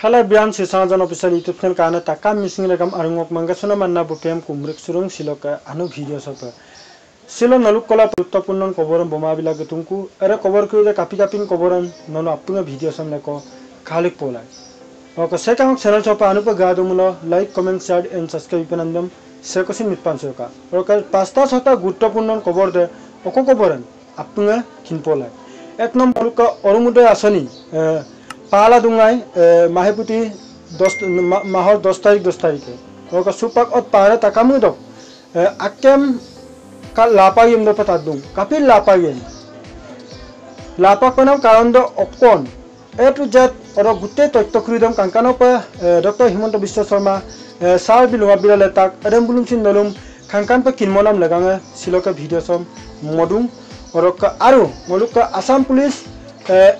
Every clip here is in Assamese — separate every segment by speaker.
Speaker 1: Kala bian sesajan official YouTube channel kana takam missing rekam arungok mangasuna manna bopem kumrek surung siloka anu video sopa. Silo naluk kola guruttapurn koboran boma bilage tungku ere kobor kuide kapi kapin koboran nono apunga video samne ko khalik polai. Oka sekang channel sopa anupa gadumulo like comment share and subscribe panandam sekosin mitpan soka. Oka pasta sota guruttapurn kobor de oko koboran apunga kin polai. Ek number ka orumudoy asani Pala dungai maheputi mahor 10 tarikhe oka supak ot pare takamu dok akem kal lapayem do patadung kapil lapayem lapakonam karondo okon to jet oro gutte toktokridom kankano pa Dr. Himanta Biswa Sharma sar bilwa bilale tak adembulum sin nolum kankan pa kinmonam laganga siloka video som modung oro ka aru moluka Assam Police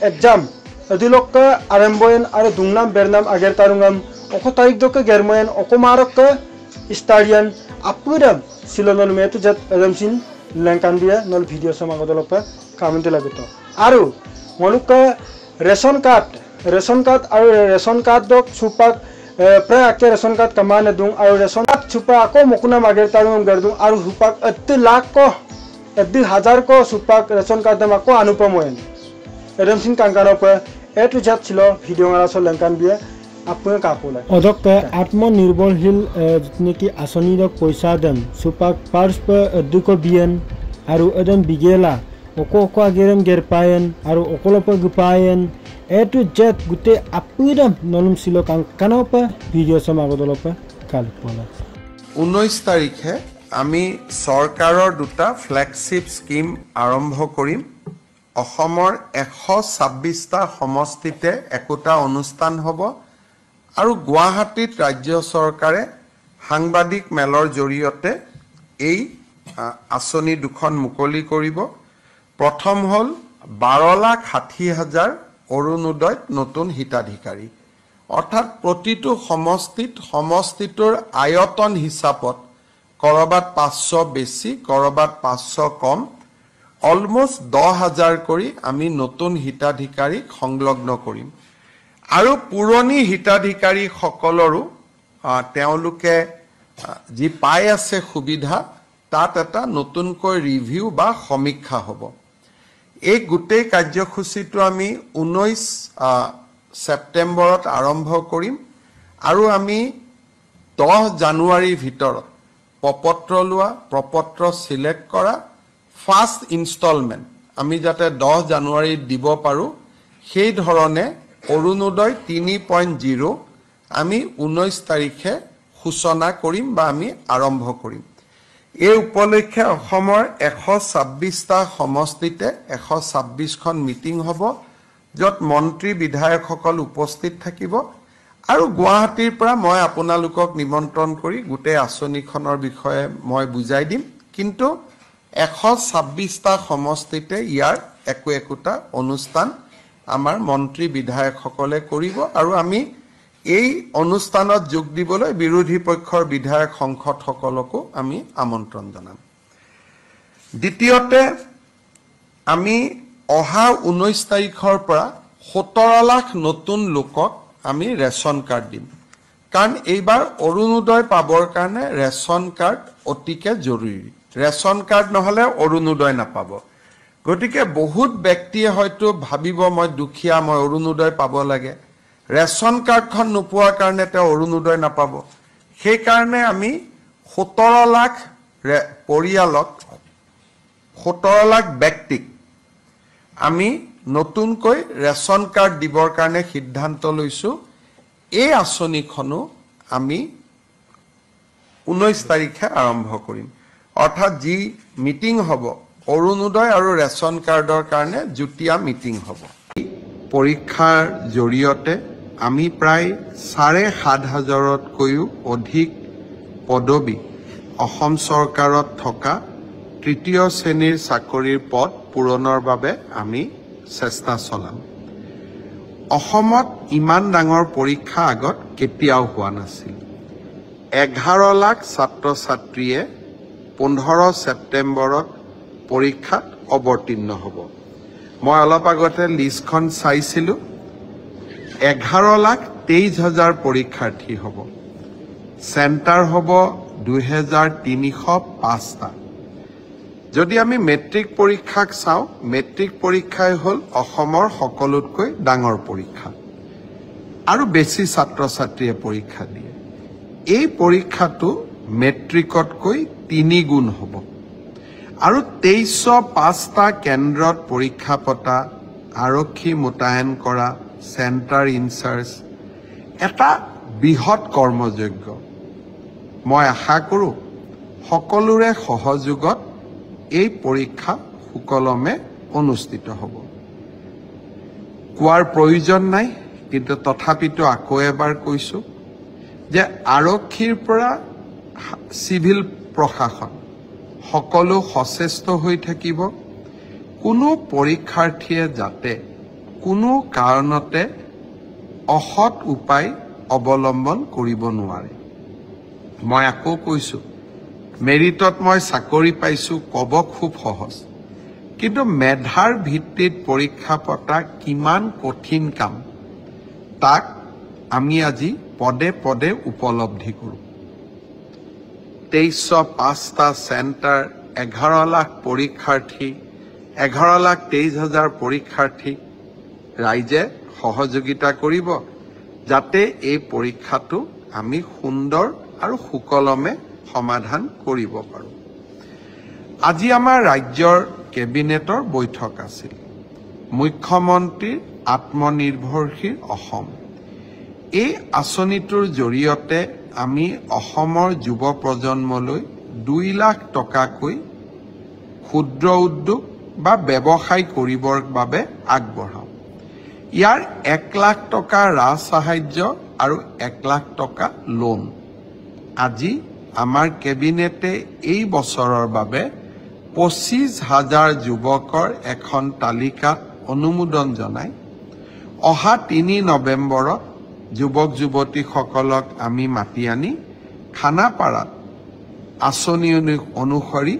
Speaker 1: exam Adilokka Aramboyan are Dungnam Bernam Agar Tarungam Oko Tarik Doka Germayan Oko Marokka Stadian Apuram Silonol Metu Jet Adamsin Lankandia Nol video Samagodolopa Comment Laguto Aru Moluka Ration card Aru Ration card Dok Supak Pre-Ake Ration card Kamana Dung Aru Ration card Supako Mokunam Agar Tarungam Gardung Aru Supak Atti Lakko Atti Hazarko Supak Ration card Damako Anupamoyan Adamsin Kankanopa to jet silo video ngara lankan bia apun kapula odok atmanirbhorshil jitneki asoni dok poisa dem supak pars pa duko bian aru adam bigela oko agerem gerpayen aru okolopa gupayen to jet gute apudam nolum silo kankanopa video samagodolopa kalpola
Speaker 2: 19 তাৰিখে আমি সৰকাৰৰ দুটা ফ্ল্যাগশিপ স্কিম আৰম্ভ কৰিম অসমৰ 126টা সমষ্টিতে একোটা অনুষ্ঠান হ'ব আৰু গুৱাহাটীত ৰাজ্য চৰকাৰে সাংবাদিক মেলৰ জৰিয়তে এই আঁচনি দুখন মুকলি কৰিব প্ৰথম হল 12,60,000 অৰুণোদয় নতুন হিতাধিকাৰী অৰ্থাৎ প্ৰতিটো সমষ্টিটোৰ আয়তন হিচাপত কৰবাত 500 বেছি কৰবাত 500 কম almost 10,000 কৰি আমি নতুন হিতাধিকাৰী সংলগ্ন কৰিম আৰু পুৰণি হিতাধিকাৰী সকলৰো তেওঁলোকে যি পাই আছে সুবিধা তাত এটা নতুনকৈ ৰিভিউ বা সমীক্ষা হ'ব এই গোটেই কাৰ্যসূচীটো আমি 19 সেপ্টেম্বৰত আৰম্ভ কৰিম আৰু আমি 10 জানুৱাৰীৰ ভিতৰত প্ৰপত্ৰ সিলেক্ট কৰা First installment আমি যাতে 10 জানুৱাৰী দিব পাৰো সেই ধৰণে অৰুণোদয় 3.0 আমি 19 তাৰিখে সূচনা কৰিম বা আমি আৰম্ভ কৰিম এই উপলক্ষে অসমৰ 126টা সমষ্টিতে 126খন মিটিং হ'ব যত মন্ত্ৰী বিধায়কসকল উপস্থিত থাকিব আৰু গুৱাহাটীৰ পৰা মই আপোনালোকক নিমন্ত্ৰণ কৰি গোটেই আঁচনিখনৰ বিষয়ে মই বুজাই দিম কিন্তু 126টা সমষ্টিতে ইয়াৰ একোটা অনুষ্ঠান আমাৰ মন্ত্ৰী বিধায়কসকলে কৰিব আৰু আমি এই অনুষ্ঠানত যোগ দিবলৈ বিৰোধী পক্ষৰ বিধায়ক সংসদসকলকো আমি আমন্ত্ৰণ জনাম দ্বিতীয়তে আমি অহা 19 তাৰিখৰ পৰা 17 লাখ নতুন লোকক আমি ৰেশন কাৰ্ড দিম কাৰণ এইবাৰ অৰুণোদয় পাবৰ কাৰণে ৰেশন কাৰ্ড অতিকে জৰুৰী ৰেশন কাৰ্ড নহলে অৰুণোদয় নাপাব গতিকে বহুত ব্যক্তিয়ে হয়তো ভাবিব মই দুখীয়া মই অৰুণোদয় পাব লাগে ৰেশন কাৰ্ডখন নোপোৱাৰ কাৰণে তেওঁ অৰুণোদয় নাপাব সেই কাৰণে আমি 17 লাখ পৰিয়ালক 17 লাখ ব্যক্তিক আমি নতুনকৈ ৰেশন কাৰ্ড দিবৰ কাৰণে সিদ্ধান্ত লৈছো এই আঁচনিখনো আমি 19 তাৰিখে আৰম্ভ কৰিম অৰ্থাৎ যি মিটিং হ'ব অৰুণোদয় আৰু ৰেশন কাৰ্ডৰ কাৰণে জুটিয়া মিটিং হ'ব পৰীক্ষাৰ জৰিয়তে আমি প্ৰায় 7,500তকৈও অধিক পদবী অসম চৰকাৰত থকা তৃতীয় শ্ৰেণীৰ চাকৰিৰ পদ পূৰণৰ বাবে আমি চেষ্টা চলাম অসমত ইমান ডাঙৰ পৰীক্ষা আগত কেতিয়াও হোৱা নাছিল 11 লাখ ছাত্ৰ ছাত্ৰীয়ে 15 সেপ্টেম্বৰত পৰীক্ষাত অৱতীৰ্ণ হ'ব মই অলপ আগতে লিষ্টখন চাইছিলো 11 লাখ 23,000 পৰীক্ষাৰ্থী হ'ব। চেণ্টাৰ হ'ব 2,305টা। যদি আমি মেট্ৰিক পৰীক্ষাক চাওঁ, মেট্ৰিক পৰীক্ষাই হ'ল অসমৰ সকলোতকৈ ডাঙৰ পৰীক্ষা আৰু বেছি ছাত্ৰ ছাত্ৰীয়ে পৰীক্ষা দিয়ে। এই পৰীক্ষাটো মেট্ৰিকতকৈ 3 গুণ হ'ব আৰু 2305টা কেন্দ্ৰত পৰীক্ষা পতা, আৰক্ষী মোতায়েন কৰা, চেণ্টাৰ ইনচাৰ্জ এটা বৃহৎ কৰ্মযজ্ঞ। মই আশা কৰোঁ সকলোৰে সহযোগত এই পৰীক্ষা সুকলমে অনুষ্ঠিত হ'ব। কোৱাৰ প্ৰয়োজন নাই, কিন্তু তথাপিতো আকৌ এবাৰ কৈছোঁ যে আৰক্ষীৰ পৰা চিভিল প্ৰশাসন সকলো সচেষ্ট হৈ থাকিব। কোনো পৰীক্ষাৰ্থীয়ে যাতে কোনো কাৰণতে অসৎ উপায় অৱলম্বন কৰিব নোৱাৰে। মই আকৌ কৈছোঁ, মেৰিটত মই চাকৰি পাইছোঁ ক'ব খুব সহজ, কিন্তু মেধাৰ ভিত্তিত পৰীক্ষা পতা কিমান কঠিন কাম তাক আমি আজি পদে পদে উপলব্ধি কৰোঁ। 2305টা চেণ্টাৰ, 11 লাখ পৰীক্ষাৰ্থী, 11,23,000 পৰীক্ষাৰ্থী, ৰাইজে সহযোগিতা কৰিব যাতে এই পৰীক্ষাটো আমি সুন্দৰ আৰু সুকলমে সমাধান কৰিব পাৰোঁ। আজি আমাৰ ৰাজ্যৰ কেবিনেটৰ বৈঠক আছিল। মুখ্যমন্ত্ৰীৰ আত্মনিৰ্ভৰশীল অসম এই আঁচনিটোৰ জৰিয়তে আমি অসমৰ যুৱ প্ৰজন্মলৈ 2 লাখ টকাকৈ ক্ষুদ্ৰ উদ্যোগ বা ব্যৱসায় কৰিবৰ বাবে আগবঢ়াওঁ। ইয়াৰ 1 লাখ টকা ৰাজ সাহায্য আৰু 1 লাখ টকা লোন। আজি আমাৰ কেবিনেটে এই বছৰৰ বাবে 25,000 যুৱকৰ এখন তালিকাত অনুমোদন জনাই অহা 3 নৱেম্বৰত যুৱক যুৱতীসকলক আমি মাতি আনি খানাপাৰাত আঁচনি অনুসৰি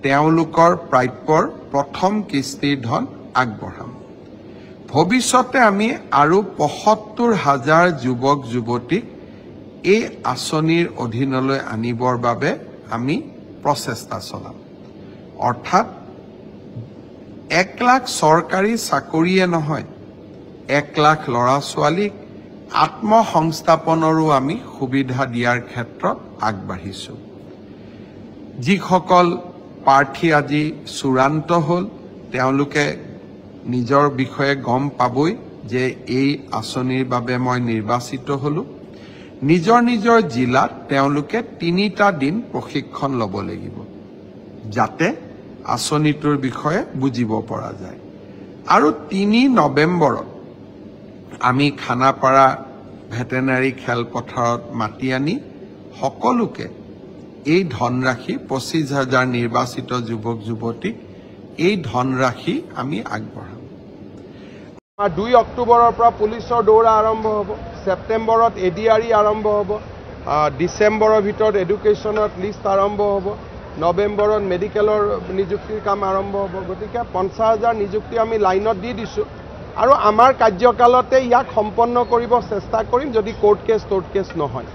Speaker 2: তেওঁলোকৰ প্ৰাপ্যৰ প্ৰথম কিস্তিৰ ধন আগবঢ়াম। ভৱিষ্যতে আমি আৰু 75,000 যুৱক যুৱতীক এই আঁচনিৰ অধীনলৈ আনিবৰ বাবে আমি প্ৰচেষ্টা চলাম। অৰ্থাৎ 1 লাখ চৰকাৰী চাকৰিয়ে নহয়, 1 লাখ ল'ৰা ছোৱালীক আত্মসংস্থাপনৰো আমি সুবিধা দিয়াৰ ক্ষেত্ৰত আগবাঢ়িছোঁ। যিসকল প্ৰাৰ্থী আজি চূড়ান্ত হ'ল, তেওঁলোকে নিজৰ বিষয়ে গম পাবই যে এই আঁচনিৰ বাবে মই নিৰ্বাচিত হ'লোঁ। নিজৰ নিজৰ জিলাত তেওঁলোকে 3টা দিন প্ৰশিক্ষণ ল'ব লাগিব যাতে আঁচনিটোৰ বিষয়ে বুজিব পৰা যায়। আৰু 3 নৱেম্বৰত আমি খানাপাৰা ভেটেনাৰী খেলপথাৰত মাতি আনি সকলোকে এই ধনৰাশি 25,000 নিৰ্বাচিত যুৱক যুৱতীক এই ধনৰাশি আমি আগবঢ়াম।
Speaker 3: 2 অক্টোবৰৰ পৰা পুলিচৰ দৌৰা আৰম্ভ হ'ব, ছেপ্টেম্বৰত ADRE আৰম্ভ হ'ব, ডিচেম্বৰৰ ভিতৰত এডুকেশ্যনত লিষ্ট আৰম্ভ হ'ব, নৱেম্বৰত মেডিকেলৰ নিযুক্তিৰ কাম আৰম্ভ হ'ব। গতিকে 50,000 নিযুক্তি আমি লাইনত দি দিছোঁ আৰু আমাৰ কাৰ্যকালতে ইয়াক সম্পন্ন কৰিব চেষ্টা কৰিম যদি কোৰ্ট কেছ নহয়।